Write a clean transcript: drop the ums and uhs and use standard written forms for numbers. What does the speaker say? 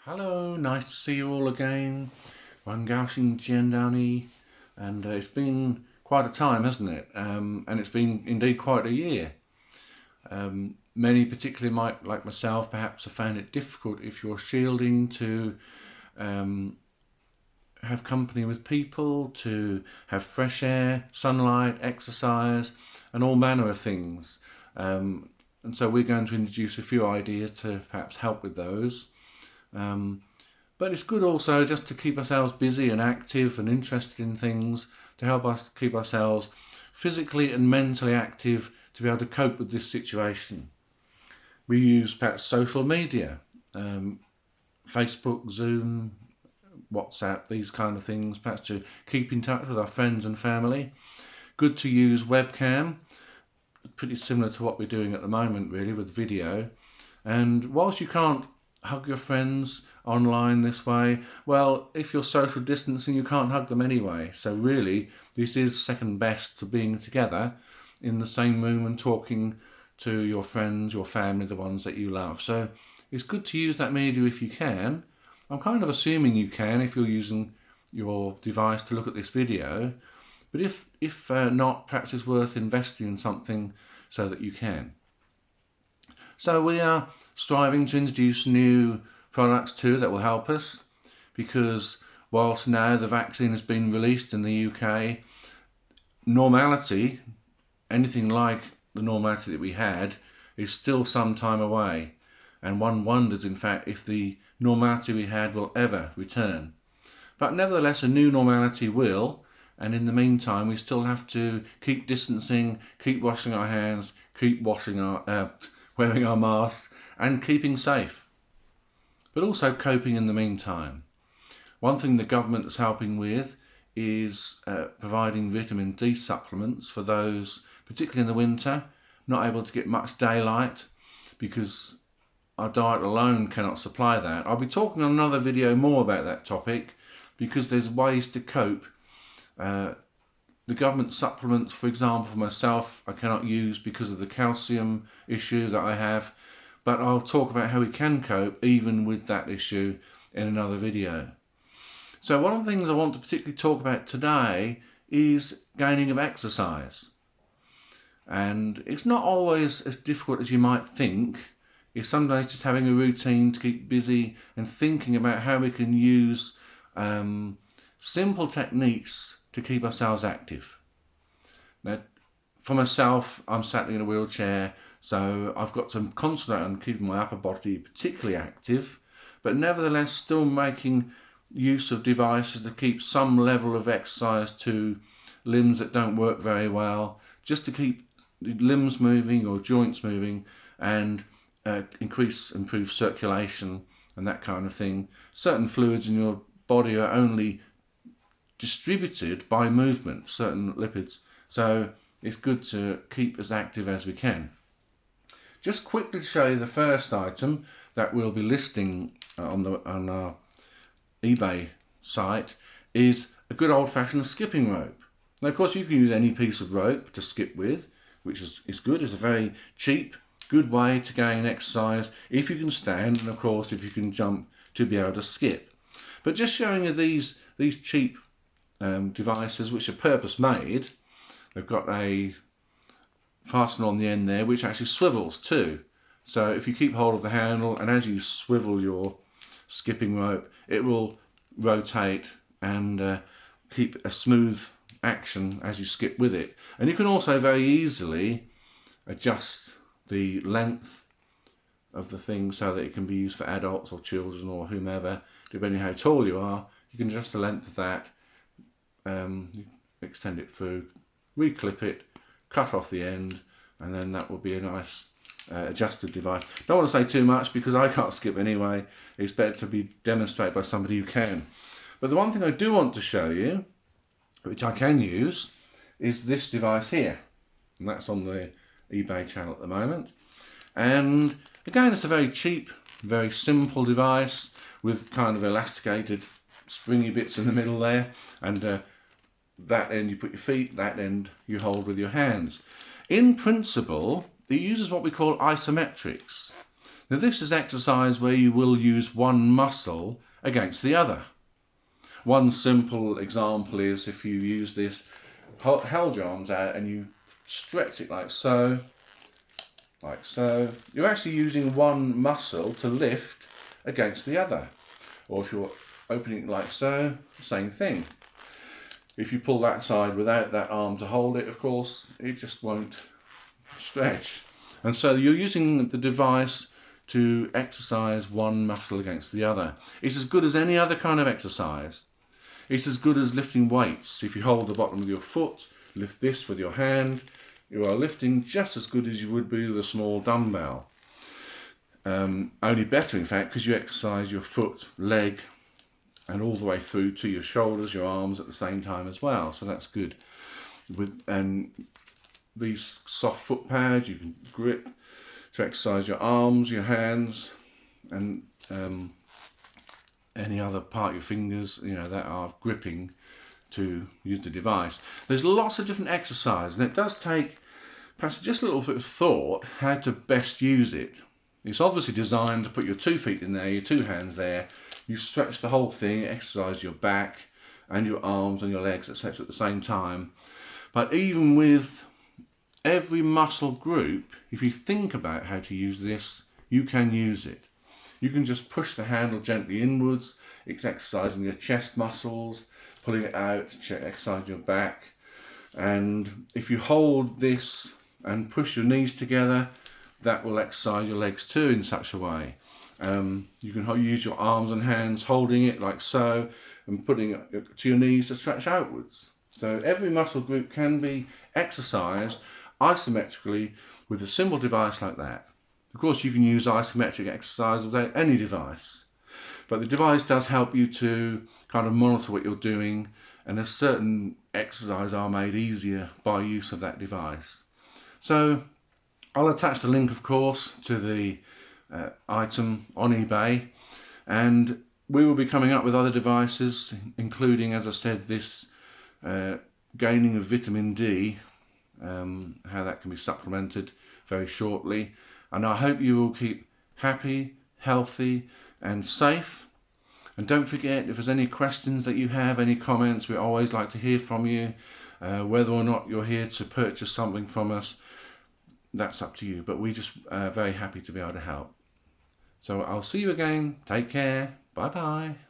Hello, nice to see you all again. I'm Gaushing Jiandani, and it's been quite a time, hasn't it? And it's been indeed quite a year. Many, particularly like myself, perhaps have found it difficult if you're shielding to have company with people, to have fresh air, sunlight, exercise, and all manner of things. And so we're going to introduce a few ideas to perhaps help with those. But it's good also just to keep ourselves busy and active and interested in things to help us keep ourselves physically and mentally active to be able to cope with this situation. We use perhaps social media, Facebook, Zoom, WhatsApp, these kind of things, perhaps to keep in touch with our friends and family. Good to use webcam, pretty similar to what we're doing at the moment really with video. And whilst you can't hug your friends online this way, well, if you're social distancing, you can't hug them anyway. So really, this is second best to being together in the same room and talking to your friends, your family, the ones that you love. So it's good to use that media if you can. I'm kind of assuming you can if you're using your device to look at this video. But if not, perhaps it's worth investing in something so that you can. So we are striving to introduce new products too that will help us, because whilst now the vaccine has been released in the UK, normality, anything like the normality that we had, is still some time away. And one wonders, in fact, if the normality we had will ever return. But nevertheless, a new normality will, and in the meantime, we still have to keep distancing, keep washing our hands, keep wearing our masks, and keeping safe. But also coping in the meantime. One thing the government is helping with is providing vitamin D supplements for those, particularly in the winter, not able to get much daylight, because our diet alone cannot supply that. I'll be talking on another video more about that topic, because there's ways to cope. The government supplements, for example, for myself, I cannot use because of the calcium issue that I have, but I'll talk about how we can cope even with that issue in another video. So one of the things I want to particularly talk about today is gaining of exercise. And it's not always as difficult as you might think. It's sometimes just having a routine to keep busy and thinking about how we can use simple techniques to keep ourselves active. Now, for myself, I'm sat in a wheelchair, so I've got to concentrate on keeping my upper body particularly active, but nevertheless still making use of devices to keep some level of exercise to limbs that don't work very well, just to keep the limbs moving or joints moving, and improve circulation and that kind of thing. Certain fluids in your body are only distributed by movement, certain lipids, so it's good to keep as active as we can. Just quickly to show you the first item that we'll be listing on our eBay site is a good old-fashioned skipping rope. Now, of course, you can use any piece of rope to skip with, which is good. It's a very cheap, good way to gain exercise if you can stand, and of course if you can jump to be able to skip. But just showing you these cheap devices which are purpose made. They've got a fastener on the end there which actually swivels too. So if you keep hold of the handle and as you swivel your skipping rope, it will rotate and keep a smooth action as you skip with it. And you can also very easily adjust the length of the thing so that it can be used for adults or children or whomever, depending how tall you are. You can adjust the length of that, extend it through, reclip it, cut off the end, and then that will be a nice adjusted device. Don't want to say too much because I can't skip anyway. It's better to be demonstrated by somebody who can. But the one thing I do want to show you, which I can use, is this device here. And that's on the eBay channel at the moment. And again, it's a very cheap, very simple device with kind of elasticated springy bits in the middle there, and that end you put your feet, that end you hold with your hands. In principle, it uses what we call isometrics. Now this is exercise where you will use one muscle against the other. One simple example is if you use this, held your arms out and you stretch it like so, you're actually using one muscle to lift against the other. Or if you're opening it like so, same thing. If you pull that side without that arm to hold it, of course, it just won't stretch. And so you're using the device to exercise one muscle against the other. It's as good as any other kind of exercise. It's as good as lifting weights. If you hold the bottom of your foot, lift this with your hand, you are lifting just as good as you would be with a small dumbbell. Only better, in fact, because you exercise your foot, leg, and all the way through to your shoulders, your arms at the same time as well. So that's good. And these soft foot pads, you can grip to exercise your arms, your hands, and any other part of your fingers, that are gripping to use the device. There's lots of different exercises, and it does take perhaps just a little bit of thought how to best use it. It's obviously designed to put your 2 feet in there, your 2 hands there. You stretch the whole thing, exercise your back and your arms and your legs, etc. at the same time. But even with every muscle group, if you think about how to use this, you can use it. You can just push the handle gently inwards. It's exercising your chest muscles, pulling it out to exercise your back. And if you hold this and push your knees together, that will exercise your legs too in such a way. You can use your arms and hands holding it like so and putting it to your knees to stretch outwards. So every muscle group can be exercised isometrically with a simple device like that. Of course, you can use isometric exercise without any device, but the device does help you to kind of monitor what you're doing, and a certain exercises are made easier by use of that device. So I'll attach the link, of course, to the item on eBay, and we will be coming up with other devices, including, as I said, this gaining of vitamin D, how that can be supplemented very shortly. And I hope you will keep happy, healthy and safe. And don't forget, if there's any questions that you have, any comments, we always like to hear from you. Whether or not you're here to purchase something from us, that's up to you. But we're just very happy to be able to help. So I'll see you again. Take care. Bye-bye.